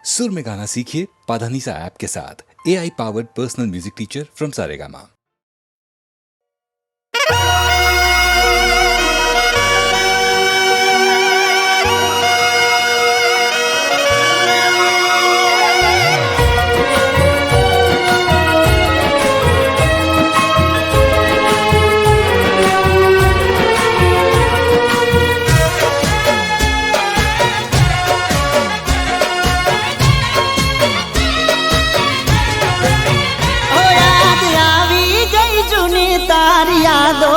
सुर में गाना सीखिए पाधानीसा ऐप के साथ AI powered personal music teacher from Saregama. तारी यादो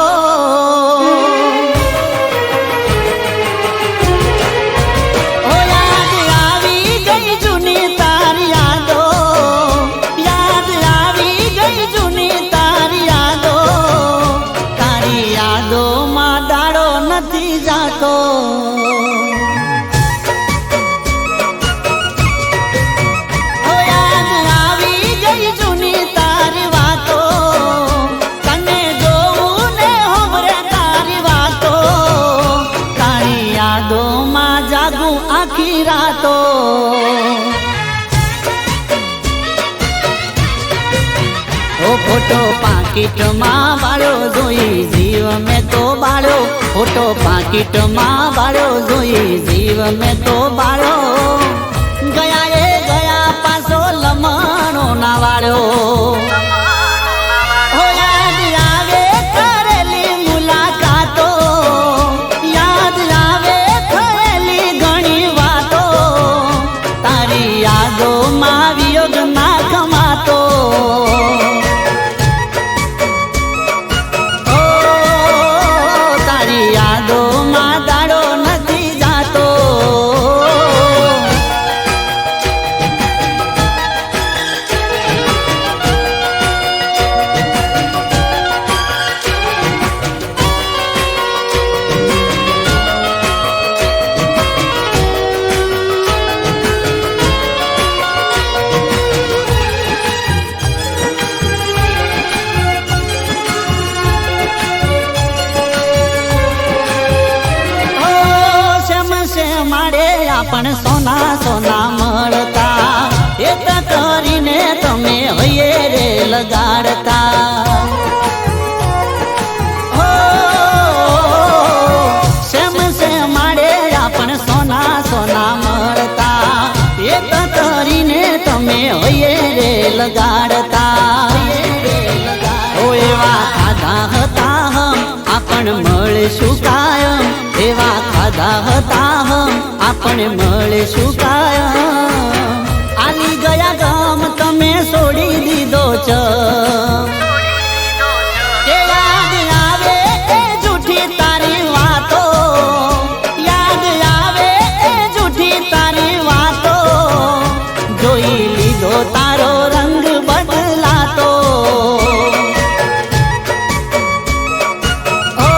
ओ याद आवी गई जूनी तारी यादो, याद आवी गई जूनी तारी यादो मां दाड़ो नथी जातो। आखी रातो ओ फोटो पाकिट मां बाळो जोई जीव में तो बाळो, फोटो पाकिट मां बाळो जोई जीव में तो बाळो। गया ए गया पासो लमणो ना वाळो। पण सोना सोना मळता एक करीने तमे हये रे लगाड़ता। हो सेम से माड़े आपण सोना सोना मळता एक करीने तमे हये रे लगाड़ता। ओ एवा खाधा हता हम आपण मळीशुं कायम, एवा खाधा हता हम आपण मळीशुं कायम। आली गया गाम तमे सोडी दीधो चम। याद आवे ए जूठी तारी वातो, याद आवे ए जूठी तारी वातो। जोई लीधो तारो रंग बदलातो। ओ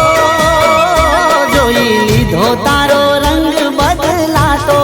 जोई लीधो तारो रंग बदलातो।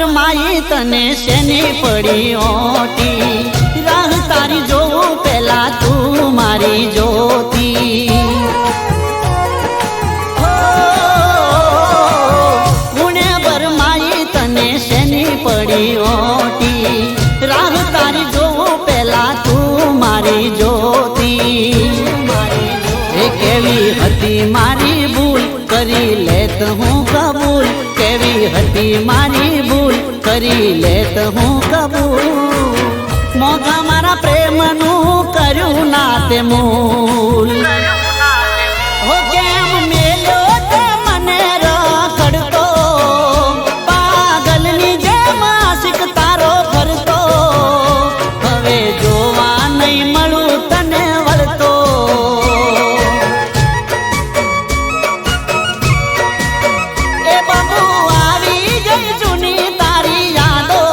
माई तने शेनी पड़ी ओटी, राह तारी जो पेला तू मारी जोती। हो पुणे बर माई तने शेनी पड़ी ओटी, राह तारी जो पेला तू मारी जोती। केवी हती मारी भूल करी लेत हूँ कबूल, केवी हती मारी भूल करी लेत हूँ कबूल। मोगा मारा प्रेम नू कर्यु ना ते मूल। हो केम मेलो ते मने रखड़तो, पागलनी जेम आशिक तारो करतो। हवे जोवा नहीं मळू तने वळतो। ए बाबू आवी गई जूनी तारी यादो,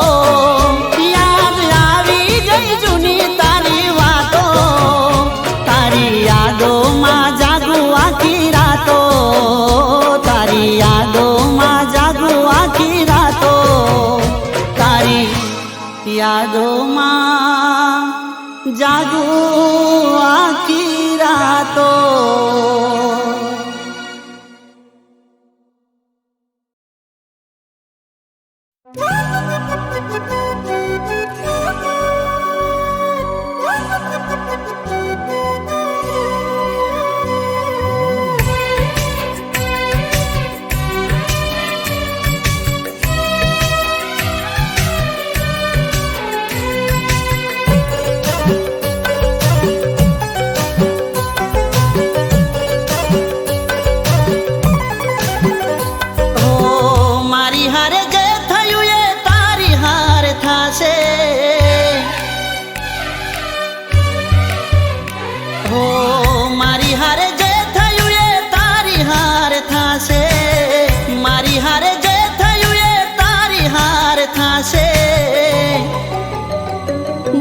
યાદોમાં જાગું આખી રાતો.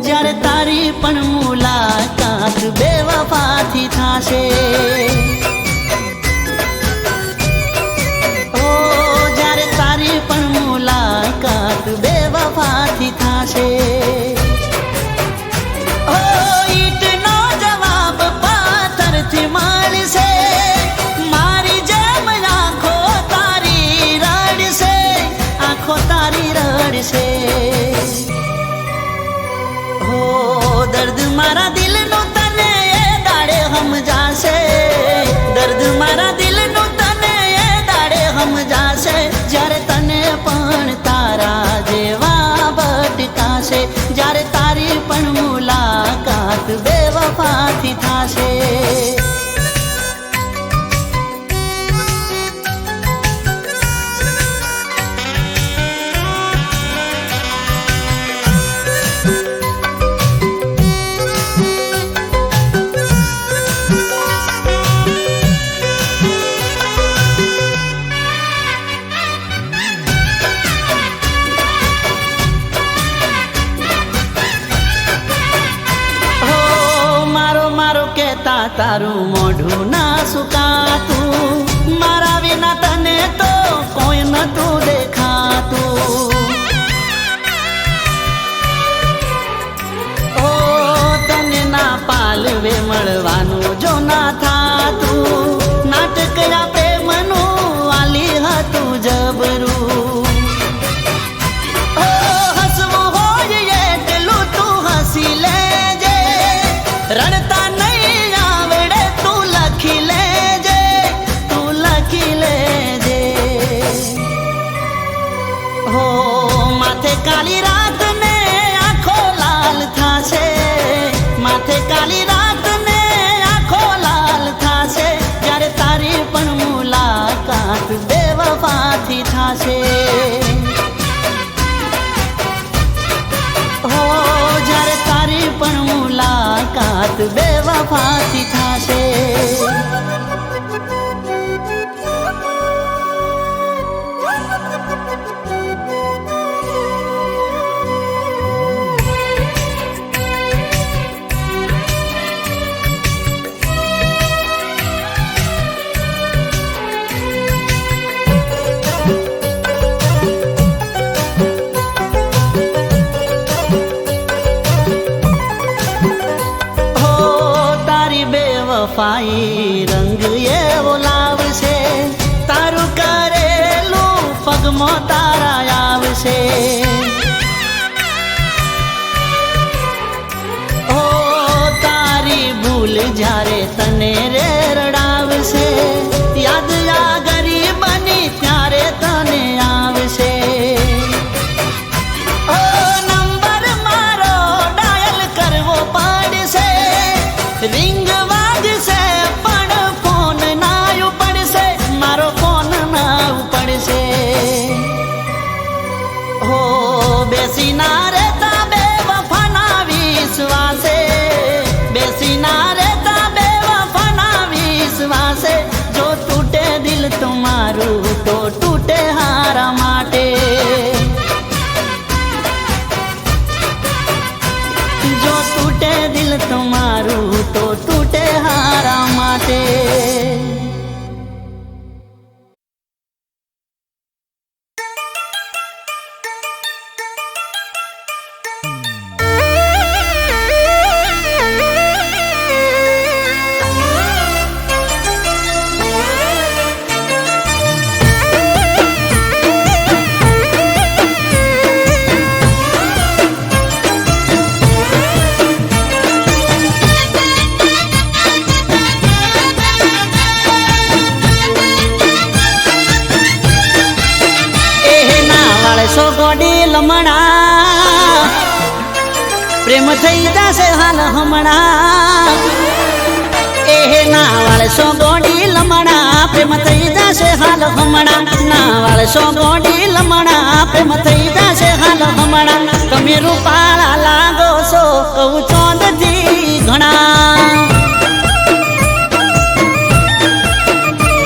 જ્યારે તારી પણ મુલાકાત બેવફાથી થાશે. ઓ જ્યારે તારી પણ મુલાકાત બેવફાથી થાશે. ઓ ઈટનો જવાબ પાથરથી મળશે. મારી જેમ આંખો તારી રડશે, આંખો તારી રડશે. દર્દ મારા દિલનું તને એ દાડે સમજાશે. દર્દ મારા દિલનું તને એ દાડે સમજાશે. જ્યારે તને પણ તારા જેવા ભટકાશે. જ્યારે તારી પણ મુલાકાત બેવફાથી થાશે. તારું મોઢું ના સુકાતું. મારા વિના તને તો કોઈ નતું દેખાતું. ઓ તને ના પાલવે મળવાનું જો ના થાતું. નાટક આપે મનું આલી હતું જબરું. ઓ હસવું હોય એટલું તું હસી લેજે. રડતા કાલી રાત ને આંખો લાલ થાશે. માથે કાલી રાત ને આંખો લાલ થાશે. જ્યારે તારી પણ મુલાકાત બેવફાથી થાશે. હો જ્યારે તારી પણ મુલાકાત બેવફાથી થાશે. વફાઈ રંગ એવો લાવશે. તારું કરેલું પગમાં તારા આવશે. ઓ તારી ભૂલ જ્યારે તને રે રડાવશે. યાદ આ ગરીબની ત્યારે તને આવશે. ઓ નંબર મારો ડાયલ કરવો પડશે. રિંગ બેસી ના રહેતા બેવફાના વિશ્વાસે. બેસી ના રહેતા બેવફાના વિશ્વાસે. જો તૂટે દિલ તુમારું તો તૂટે હારા માટે. જો તૂટે દિલ તુમારું તો તૂટે હારા માટે. લમણા પ્રેમ થઈ જશે હાલ હમણાં એ ના વાળશો ગોડી લમણા પ્રેમ થઈ જશે હાલ હમણાં ના વાળશો ગોડી લમણા પ્રેમ થઈ જશે હાલ હમણાં તમે રૂપાળા લાગો છો કહું ચોંદથી ઘણા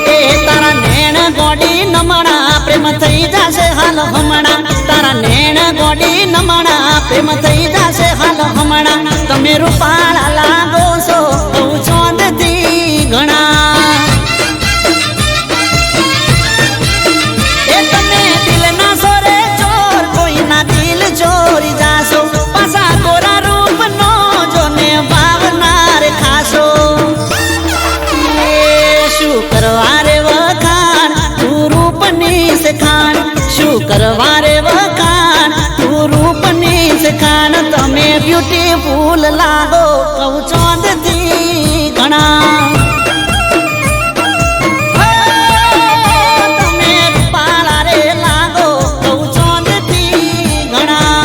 એ તારા નેણ ગોડી નમણા પ્રેમ થઈ જશે હાલ હમણાં તારા નેણ ગોડી નમણા પ્રેમ થઈ જશે હાલ હમણાં તમે રૂપાળા લાગો છો કહું ચોંદથી ઘણા એ તમે દિલના સોરે ચોર કોઈના દિલ ચોરી જાશો પાછા ગોરા રૂપનો જોને ભાવનાર ખાશો શું કરવા રે વખાણ તું રૂપની સખાણ શું કરવા રે વખાણ તું રૂપની સખાણ તમે બ્યુટીફુલ લાગો કહું ચોંદથી ઘણા તમે રૂપાળા રે લાગો કહું ચોંદથી ઘણા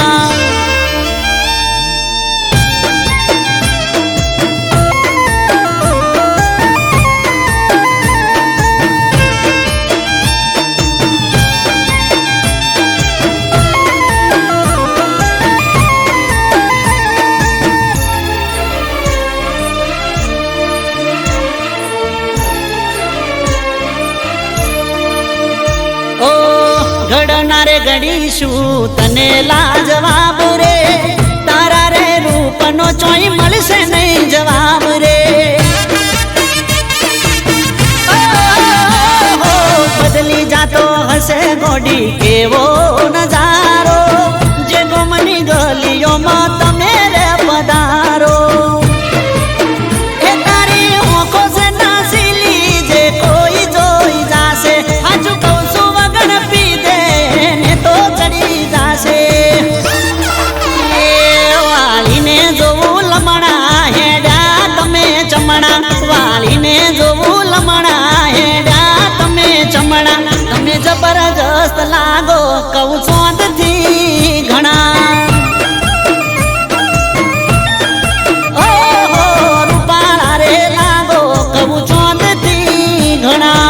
ઘડનારે ઘડીશું તને લાજવાબ રે તારા રે રૂપનો ચોઈ મળશે નહીં જવાબ રે બદલી જાતો હશે ગોડી કેવો નજારો જે ગમની ગલીઓમાં તમે રે પધારો એ તારી આંખો છે નાસીલી જે કોઈ જોઈ જાશે હાજુ કહું છું વગર પીધે ને તો ચડી જાશે એ વાલીને જોવું લમણા હેડા તમે ચમણા વાલીને જોવું લમણા હેડા તમે ચમણા તમે જબરજસ્ત લાગો કહું ચોંદથી ઘણા ઓહો રૂપાળા રે લાગો કહું ચોંદથી ઘણા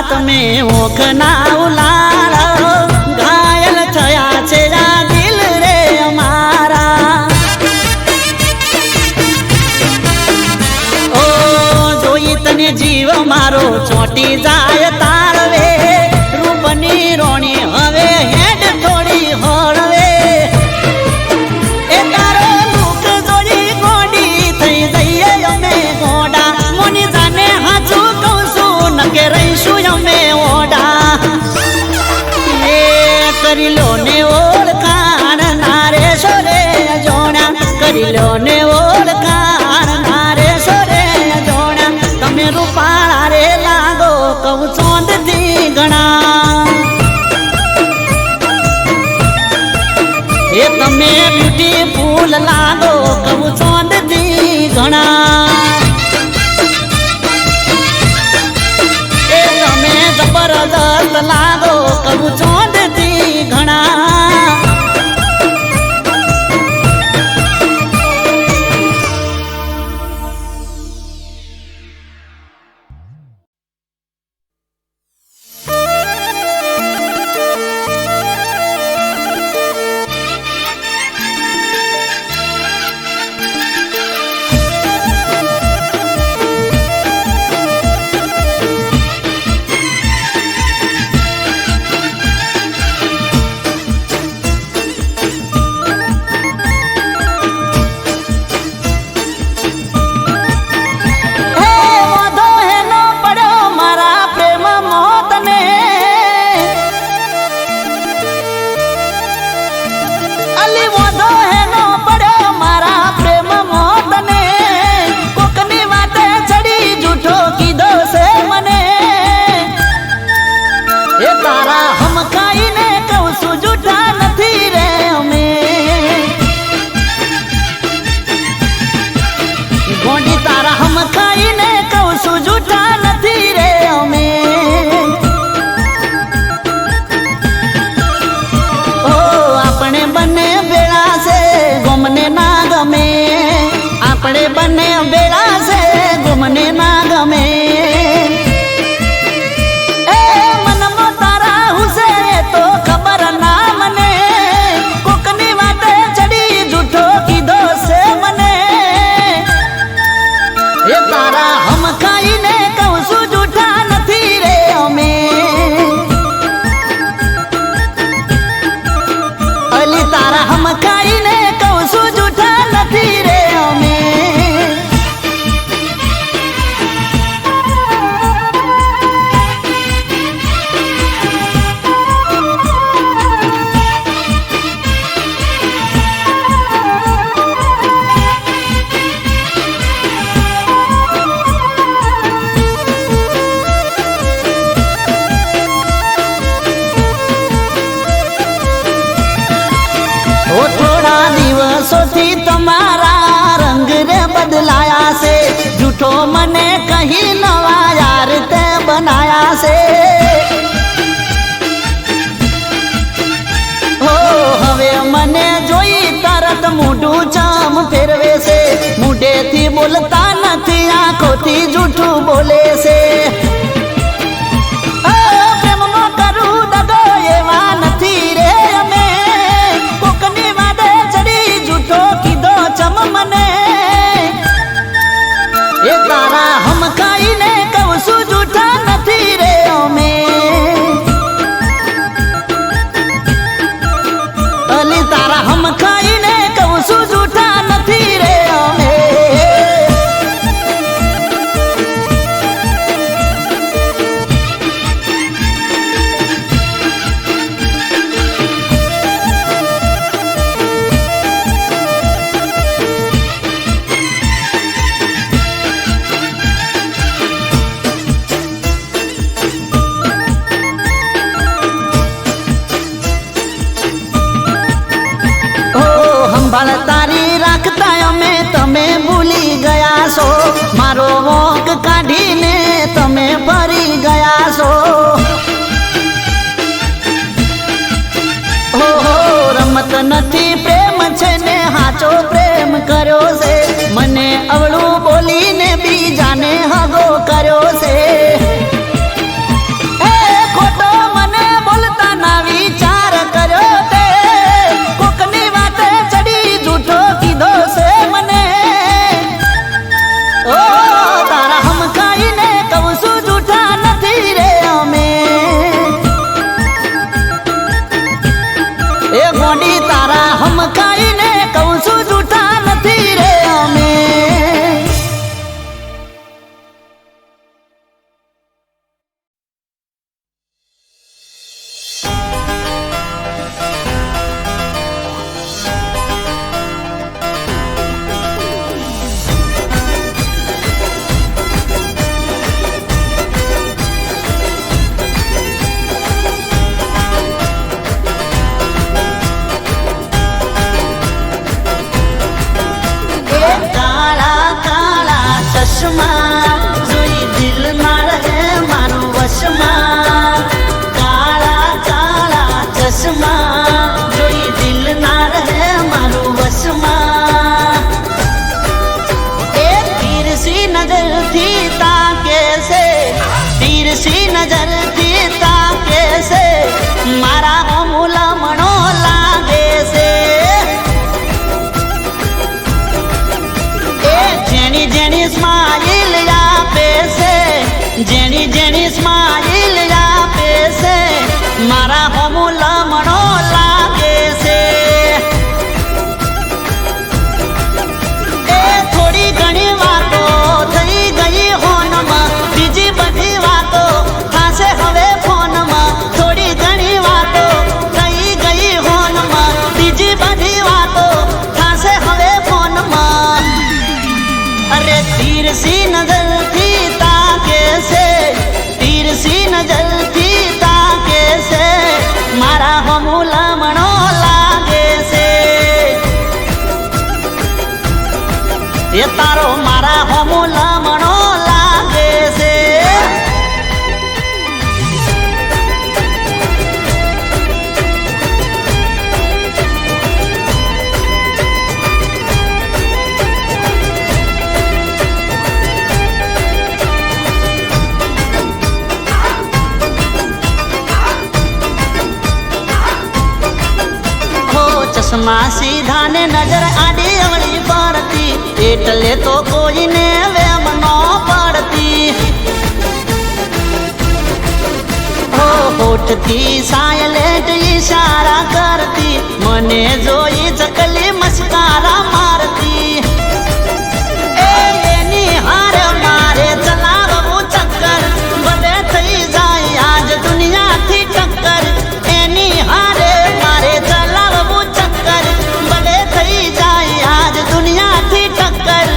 તમે ઓખ ના ઉલાળો ઘાયલ થયા છે આ દિલ રે અમારા ઓ જોઈ તને જીવ મારો ચોટી જાય તારવે રૂપની રોણી હવે હેડ થોડી હળવે એ તારો લુક જોઈ ગોડી થઈ જઈએ અમે ગોડા મોની જાને હાચું કહું છું નકે રહીશું અમે ઓડા એ કરી લો ને ઓળખાણ નારે સોરે જોણા કરી લો ને ઓળખાણ નારે સોરે જોણા તમે રૂપાળા રે લાગો કહું ચોંદથી ઘણા એ તમે બ્યુટીફુલ લાગો કહું ચોંદથી ઘણા એ તમે જબરદસ્ત લાગો કહું ચોંદથી ઘણા ગોંડી તારા હમ ખાઈને કહું છું જૂઠા નથી રે અમે. ઓ આપણે બંને ભેળા છે ગોમને ના ગમે, આપણે બંને ભેળા છે ગોમને ના ગમે. એ મનમાં તારા હુસે તો ખબર ના મને, કોકની વાતે ચડી જૂઠો કીધો છે મને. એ તારા હમ ખાઈને કહું છું જૂઠા નથી રે અમે. અલી તારા હમ ખાઈને કહું છું જૂઠા નથી રે અમે. ઓ થોડા દિવસોથી તમારા રંગ રે બદલાયા છે, જૂઠો મને કહી નવા યાર તે બનાયા છે. હો હવે મને જોઈ તરત મોઢું ચમ ફેરવે છે, મોઢેથી બોલતા નથી આંખોથી જૂઠું બોલે છે. પ્રેમમાં કરું દગો એવા નથી રે અમે, કોકની વાદે ચડી જૂઠો કીધો ચમ મને. એ તારા હમ ખાઈને કહું છું જૂઠા નથી રે અમે. અલી તારા હમ ખાઈને કહું છું જૂઠા નથી રે અમે. સંભાળ તારી રાખતા અમે તમે ભૂલી ગયા છો, મારો વોક કાઢીને તમે ફરી ગયા છો. ઓહો રમત નથી પ્રેમ છે ને હાચો પ્રેમ કર્યો છે, મને અવળું બોલીને બીજાને હગો કર્યો છે. એ ખોટો મને બોલતા ના વિચાર કર્યો તે, કોકની વાતે ચડી જૂઠો કીધો છે મને. ઓ તારા હમ ખાઈને કહું છું જૂઠા નથી રે અમે. એ ગોંડી તારા હમ ખાઈને કહું છું જૂઠા નથી રે અમે. કાળા કાળા ચશ્મા જોઈ દિલ મારે મારું વશમાં, કાળા કાળા ચશ્મા જોઈ દિલ ના રહે મારું વશમાં. એ તીરસી નજરથી તાકે છે, તીરસી નજરથી તાકે છે, મારા અમૂલમણો લાગે છે. જેની જેની સ્માઈલ આપે છે, જેની જેની સ્માઈલ આપે છે, મારા હોમું લમણો લાગે છે. એ થોડી ઘણી વાતો થઈ ગઈ હોનમાં, બીજી બધી વાતો થશે હવે ફોનમાં. થોડી ઘણી વાતો થઈ ગઈ હોનમાં, બીજી બધી વાતો થશે હવે ફોનમાં. અરે તીરસી નજરથી તાકે છે, તીરસી નજરથી તાકે છે, મારા હમુલમણો લાગે છે. એ તારો મારા હોમો લમણો લાગે છે. ચશ્મા સીધા ને નજર આડી અવળી પડતી એટલે તો કોઈને વેમ ન પડતી. હોઠથી સાયલેન્ટ ઈશારા કરતી મને જોઈ ચકલી મસ્કારા મારતી. એની હારે મારે ચલાવવું ચક્કર બધે થઈ જાય આજ દુનિયાથી ટક્કર. એની હારે મારે ચલાવવું ચક્કર બધે થઈ જાય આજ દુનિયાથી ટક્કર.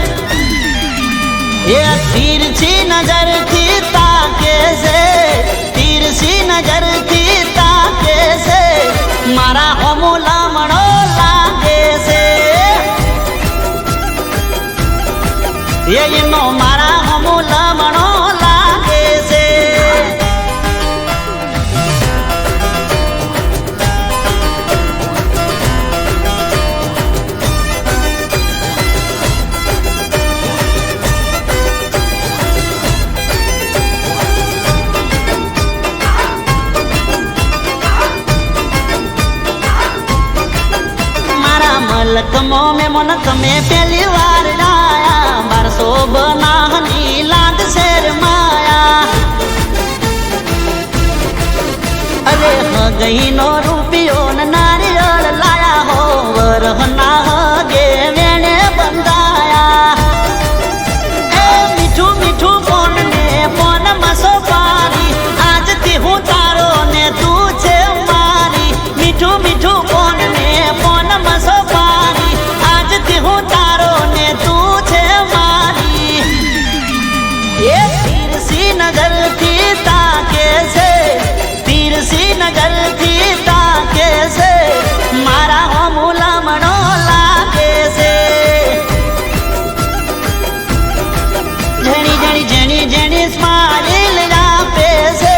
એ તીરછી નજરથી તાકે છે, તીરછી નજરથી તાકે છે, મારા હોમો લમણો લાગે છે. એનો મારા હોમો લમણો લાગે છે. મલકમો મેં મનક મેં પહેલી વાર ડાયા 1200 બનાહની લાગ શેર માયા. અરે હગઈ નો રૂપિયો ને નારિયેળ લાયા હો વરહના હગે વેણે બંધાયા. એ મીઠું મીઠું ફોન ને ફોન મસો પારી આજથી હું તારો ને તું છે મારી. મીઠું મીઠું ફોન ને ફોન મસો હું તારો ને તું છે મારી. એ તીરસી નજરથી તાકે છે, તીરસી નજરથી તાકે છે, મારા હોમો લમણો લાગે છે. જેણી જેણી જેણી જેણી સ્માઈલ આપે છે,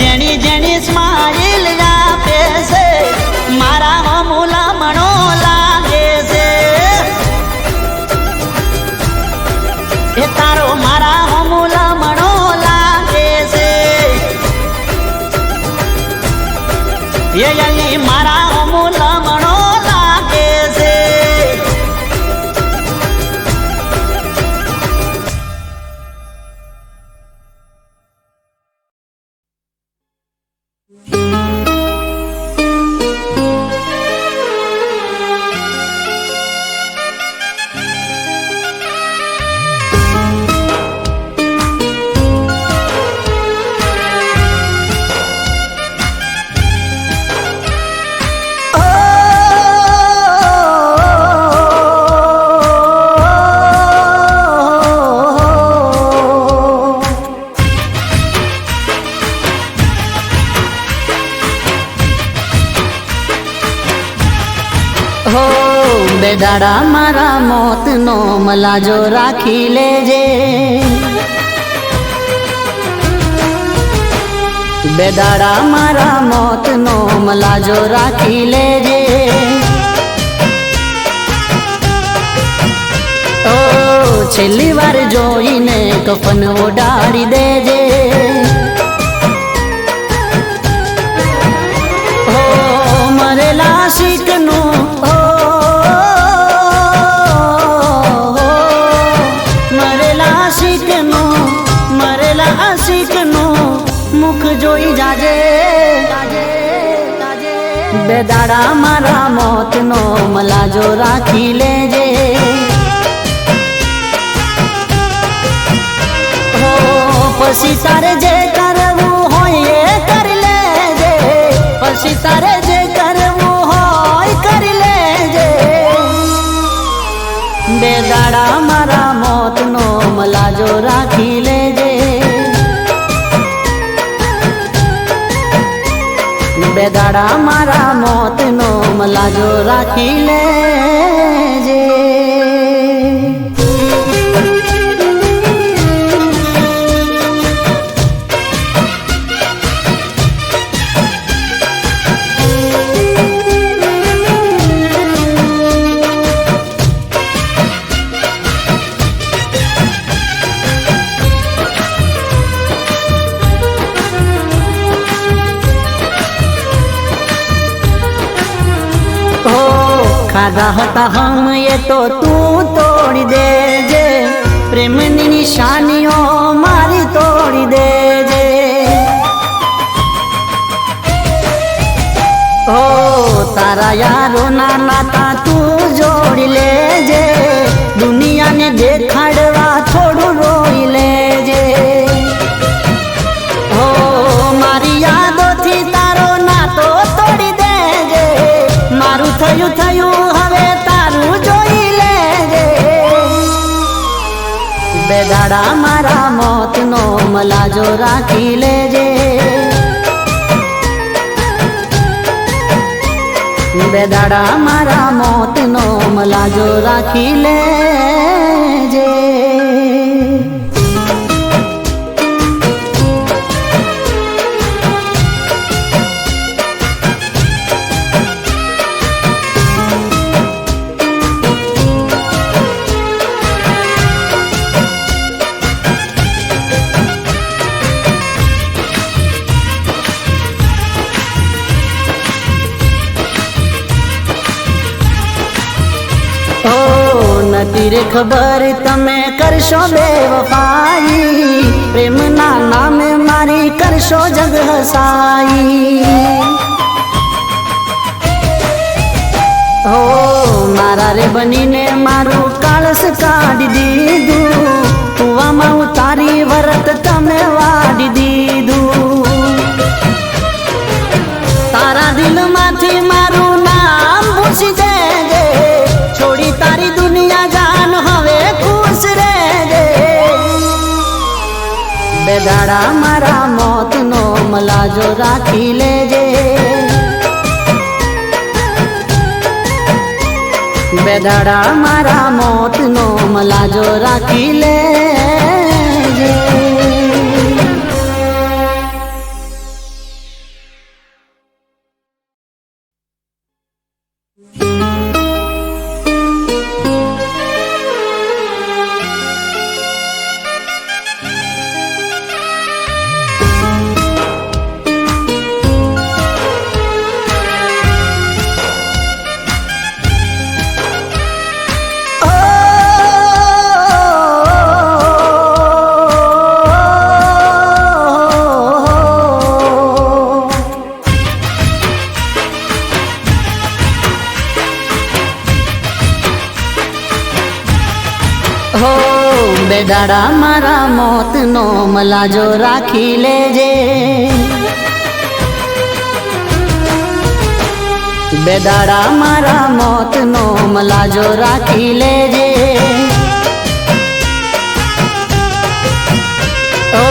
જેણી જેણી સ્માઈલ આપે છે, મારા હોમો લમણો લાગે છે. એ તારો મારા હોમો લમણો લાગે છે. એ અલી મારા હોમો લમણો લાગે છે. બે દાડા મારા મોતનો મલાજો રાખી લેજે. બે દાડા મારા મોતનો મલાજો રાખી લેજે. ઓ છેલ્લી વાર જોઈને કફન ઓડાડી દેજે. ઓ મરેલા શીકનું મુખ જોઈ જાજે. બે દાડા મારા મોતનો મલાજો રાખી લેજે. હો પછી તારે જે કરવું હોય એ કરી લેજે. પછી તારે જે કરવું હોય કરી લેજે. બે દાડા મારા મોતનો મલાજો રાખી લેજે. બે દાડા મારા મોતનો મલાજો રાખી લેજે. ખાધા હતા હમ એ તો તું તોડી દેજે, પ્રેમની નિશાનીઓ મારી તોડી દેજે. ઓ તારા યારો ના નાતા તું જોડી લેજે, દુનિયાને દેખાડવા થોડું રોઈ લેજે. ઓ મારી યાદોથી તારો નાતો તોડી દેજે, મારું થયું થયું હવે તારું જોઈ લેજે. બે દાડા મારા મોતનો મલાજો રાખી લેજે, બે દાડા મારા મોતનો મલાજો રાખી લેજે. નથી રે ખબર તમે કરશો બેવફાઈ, પ્રેમના નામે મારી કરશો જગ હસાઈ. હો મારા રે બનીને મારું કાળસ કાઢી દીધું, કુવામાં ઉતારી વરત તમે વાડી દીધું. તારા દિલમાંથી મારું નામ ભૂસી દેજે, છોડી તારી દુનિયા જાન હવે ખુશ રહેજે. બે દાડા મારા મોતનો મલાજો રાખી લેજે, બે દાડા મારા મોતનો મલાજો રાખી લેજે. બે દાડા મારા મોતનો મલાજો રાખી લેજે, બે દાડા મારા મોતનો મલાજો રાખી લેજે. ઓ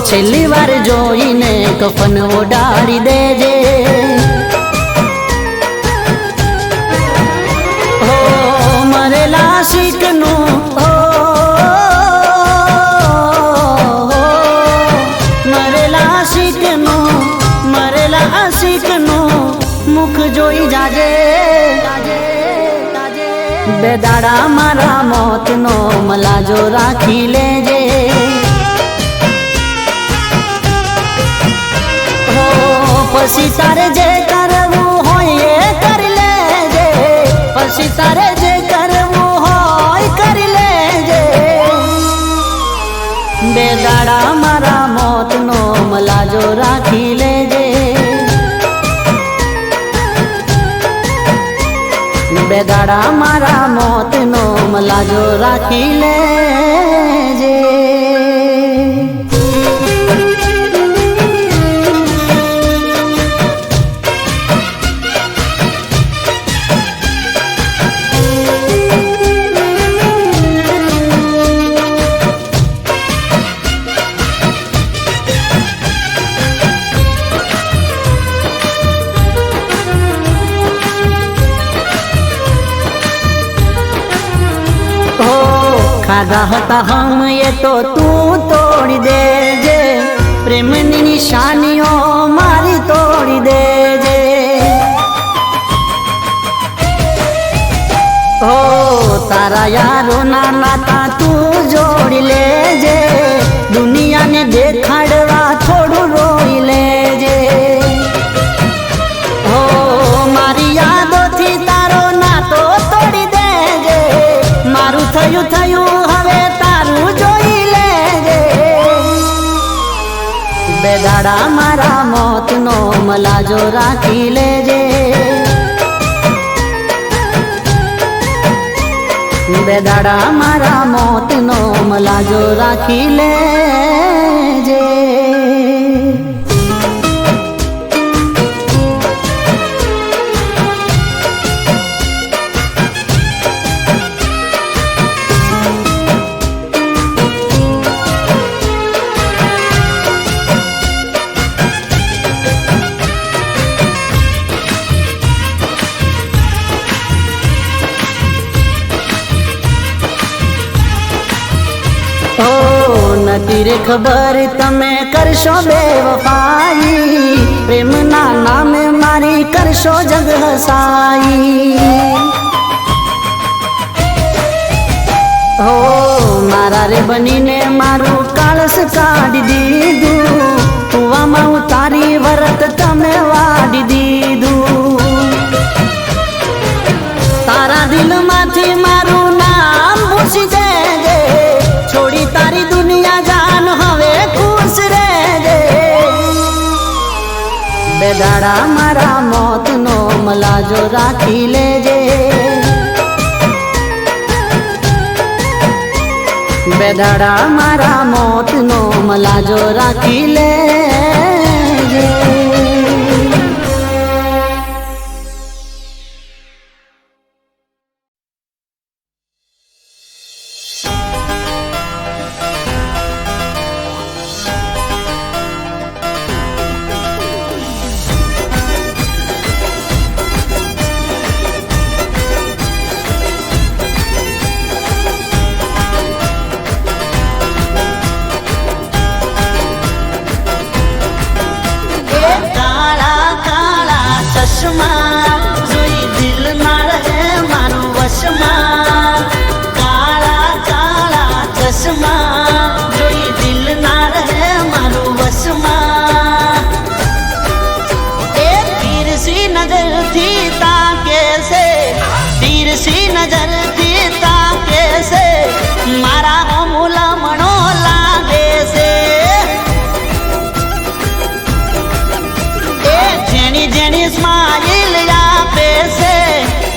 છેલ્લી વાર જોઈને કફન ઓડાડી દેજે, ઓ મરેલા શીખનું મુખ જોઈ જાજે. બે દાડા મારા મોતનો મલાજો રાખી લેજે, હો પછી તારે જે કરવું હોય એ કરી લેજે, પછી તારે જે કરવું હોય કરી લેજે. બે દાડા મારા મોતનો મલાજો રાખી લેજે, બે દાડા મારા મોતનો મલાજો રાખી લેજે. ખાધા હતા હમ એ તો તું તોડી દેજે, પ્રેમની નિશાનીઓ મારી તોડી દેજે. ઓ તારા યારો ના નાતા તું જોડી લેજે, દુનિયાને દેખાડવા થોડું રોઈ લેજે. ઓ મારી યાદોથી તારો નાતો થયું હવે તારું જોઈ લેજે બે દાડા મારા મોતનો મલાજો રાખી લેજે બે દાડા મારા મોતનો મલાજો રાખી લેજે નથી રે ખબર તમે કરશો બેવફાઈ પ્રેમના નામે મારી કરશો જગ હસાઈ હો મારા રે બનીને મારું કાળસ કાઢી દીધું કુવામાં ઉતારી વરત તમે વાડી દીધું તારા દિલમાંથી મારું નામ ભૂસી દેજે છોડી તારી દુનિયા જાન હવે ખુશ રહેજે બે દાડા મારા મોતનો મલાજો રાખી લેજે બે દાડા મારા મોતનો મલાજો રાખી લેજે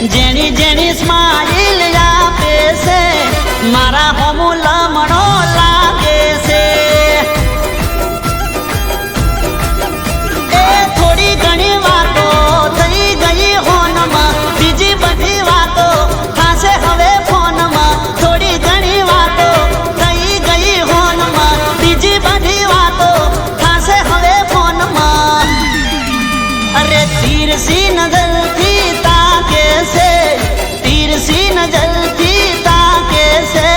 જેની જેની સ્માઈલ આપે છે મારા હોમું લમણો લાગે છે એ થોડી ઘણી વાતો થઈ ગઈ હોનમાં બીજી બધી વાતો થશે હવે ફોનમાં થોડી ઘણી વાતો થઈ ગઈ હોનમાં બીજી બધી વાતો થશે હવે ફોનમાં અરે તીરસી નજરથી તીરસી નજરથી તાકે છે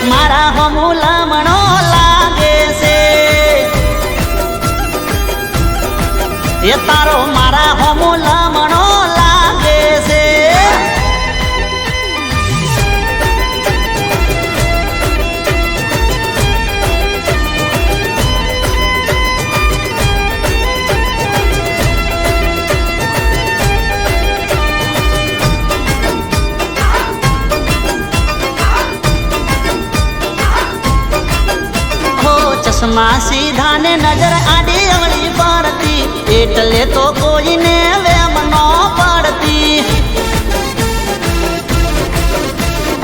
મારા હમું લમણો લાગે છે એ તારો મારા હમું લમણો લાગે છે ચશ્મા સીધા ને નજર આડી અવળી પડતી એટલે તો કોઈને વેમ નો પડતી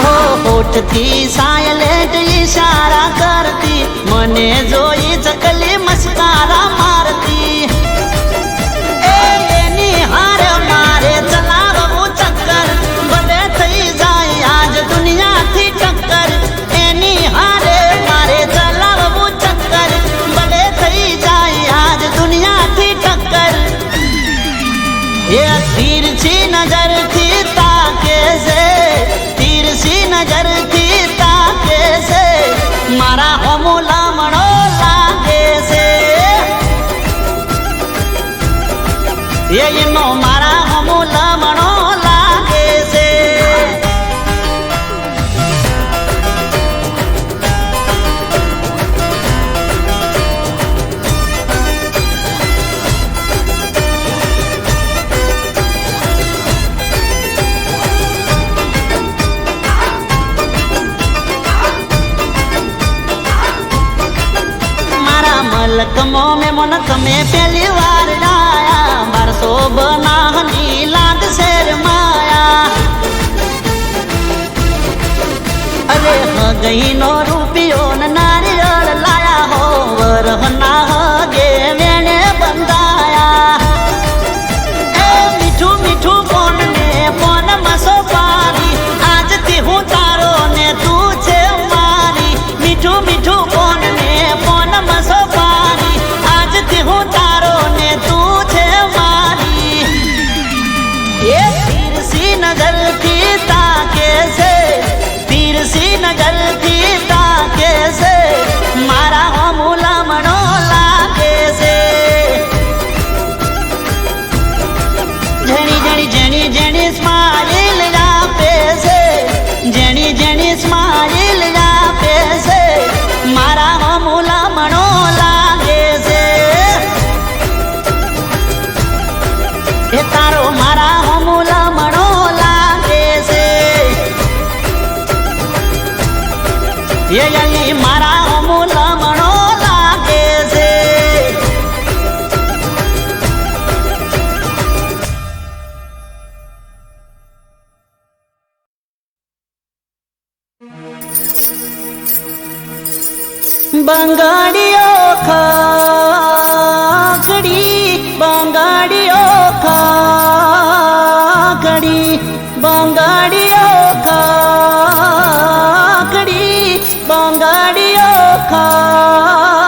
હો હોઠથી સાયલેન્ટ ઈશારા કરતી મને જોઈ ચકલી મસ્કારા મારતી એની હારે મારે ચલાવવું ચક્કર બધે થઈ જાય આજ દુનિયાથી ટક્કર એની હારે મારે ચલાવવું ચક્કર બધે થઈ જાય આજ દુનિયાથી ટક્કર એ તીરછી નજરથી તાકે છે તીરછી નજરથી તાકે છે મારા હોમું લમણો લાગે છે એનો મારા હોમું લમણો લાગે છે तिलकमो में मन कमे पहली बार जाया बरसो बनाहनी लाद शेर माया अरे ह गई नो रूपियो न नारियल लाया हो वरहना गे वेणे बंदाया ए मीठू मीठू फोन ने फोन मसो पारी आज ती हूँ तारो ने तू छे मारी मीठू मीठू फोन ने फोन मसो पारी आज ती हूँ तारो ने तू छे मारी ये तीर सी नजर थी ताके से तीर सी नजर थी ताके से मारा हो मूला मनो लागे से जनी जनी जनी जनी स्माइल जा पे से जनी जनी स्माइल जा पे से मारा हो मूला मनो लागे से ए तारो मारा हो मूला मनो लागे से ये यही मारा हो मूला मनो लागे से बंगाड़ियो खाकड़ी बंगाड़ियो खाकड़ी बंगाड़ियो खाकड़ी बंगाड़ियो खाकड़ी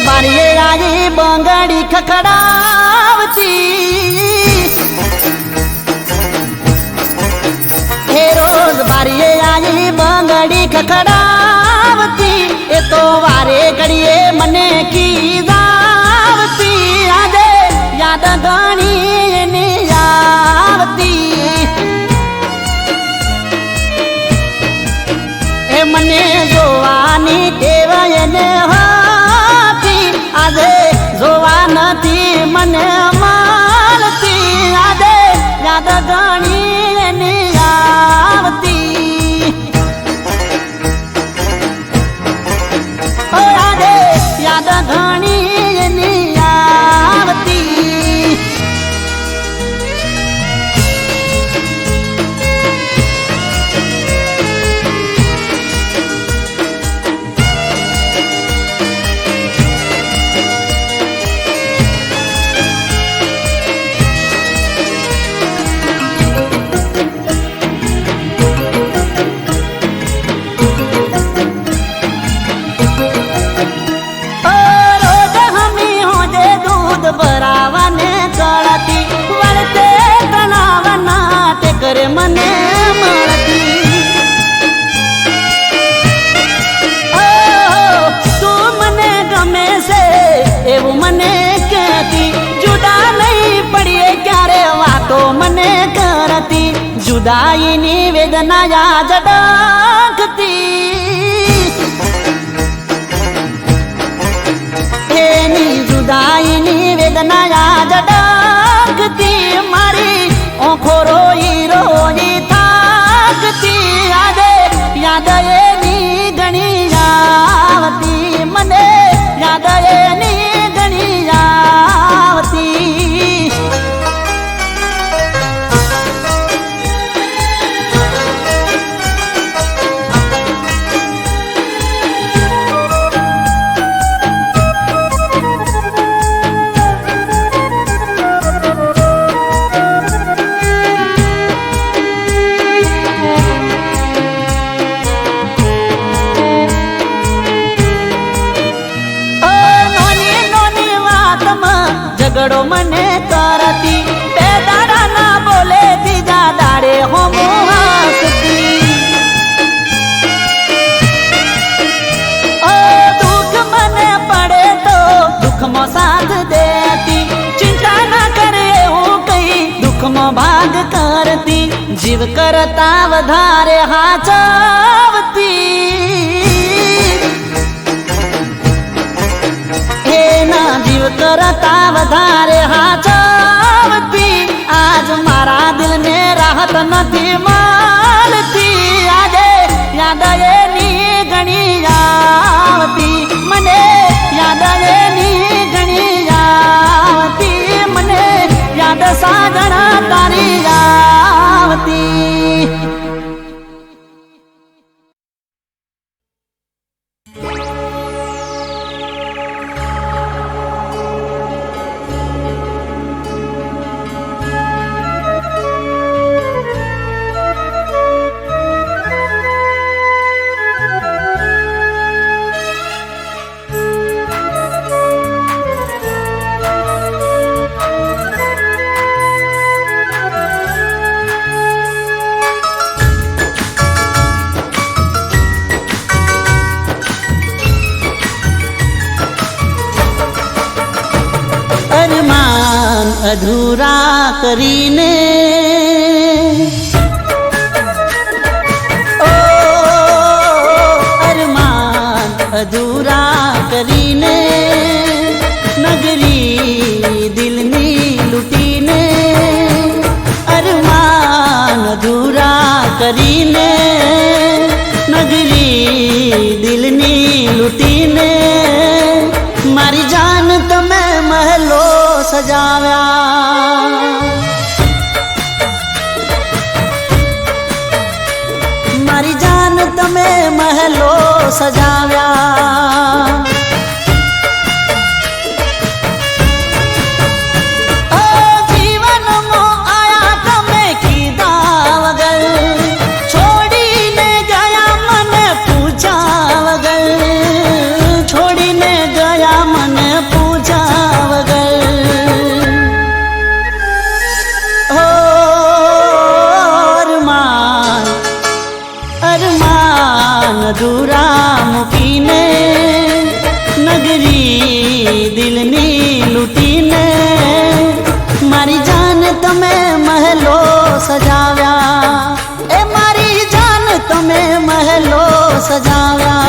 बारिये आई बंगाड़ी खखड़ावती हे रोज बारिये आई बंगाड़ी खखड़ावती ए तो वारे घड़िए मने की दावती आदे याद गानी ने आवती ए मने जोवानी टेवयने आदे जोवा नथी मने मालती आदे याद गाणी ने आवती ओ आदे याद गाणी ने आवती करे मने मळती ओ तू मने गमे से एवं मने कहती जुदा नहीं पड़िए क्यारे वातो मने करती जुदाई नी वेदना या जडकती हे नी जुदाई नी वेदना या जडकती मारी ओखो रोई रोई थाकती यादे याद एनी घणी आवती मने याद एनी घणी आवती झगड़ो मने करती बे दाड़ा ना बोले तीजा दाड़े हो मुहासती ओ दुख मने पड़े तो दुख मो साथ જીવ કરતા વધારે હાચવતી એના જીવ કરતા વધારે હાચવતી આજ મારા દિલને રાહત નથી મળતી આજે યાદ એની ઘણી આવતી મને યાદ એની ઘણી આવતી મને યાદ સાજણા તારી આવતી અરમાન અધૂરા કરીને ઓ અરમાન અધૂરા કરીને નગરી દિલની લૂટીને અરમાન અધૂરા કરીને નગરી દિલની લૂટીને મારી જાન તમે મહેલો સજાવ્યા મારી જાન તમે મહેલો સજાવ્યા જીવનમાં આયા તમે કીધા વગર છોડીને ગયા મને પૂછા વગર છોડીને ગયા મને પૂછા વગર હો અરમાન અરમાન અધૂરા મૂકીને નગરી દિલની લૂટીને મારી જાન તમે મહેલો સજાવ્યા એ મારી જાન તમે મહેલો સજાવ્યા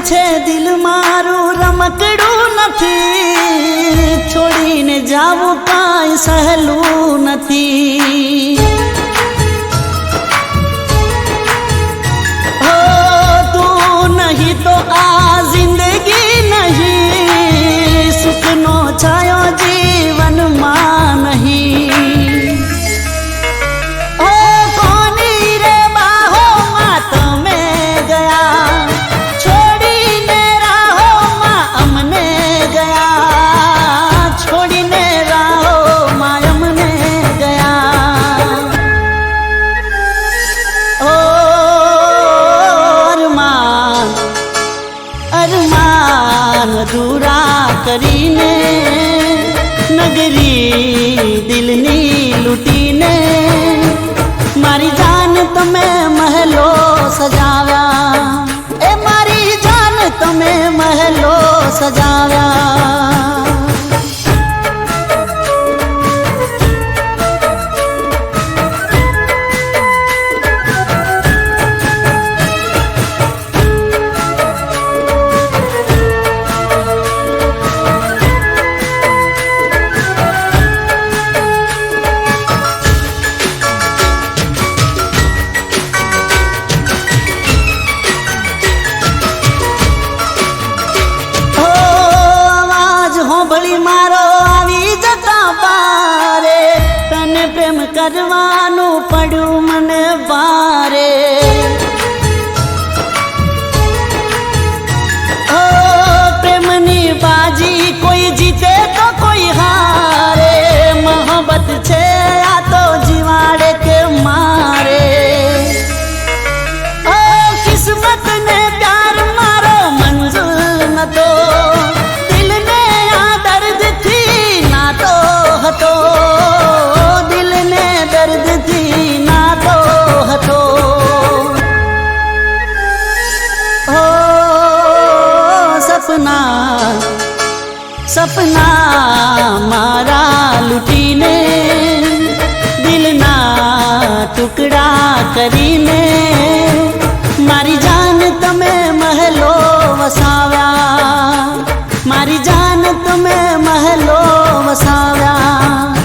છે દિલ મારું રમકડું નથી છોડીને જાવું કાંઈ સહેલું નથી હો તું નહીં તો આ જિંદગી નહીં સુખનો છાયો જીવનમાં નહીં ઓ કોની રે બાહોમાં તમે ગયા છોડીને રાહોમાં અમને ગયા ઓ અરમાન અરમાન અધૂરા કરીને નગરી દિલની લૂટીને મારી જાન તમે મહેલો સજાવ્યા એ મારી જાન તમે મહેલો સજાવ્યા સપના મારા લૂટીને દિલના ટુકડા કરીને મારી જાન તમે મહેલો વસાવ્યા, મારી જાન તમે મહેલો વસાવ્યા.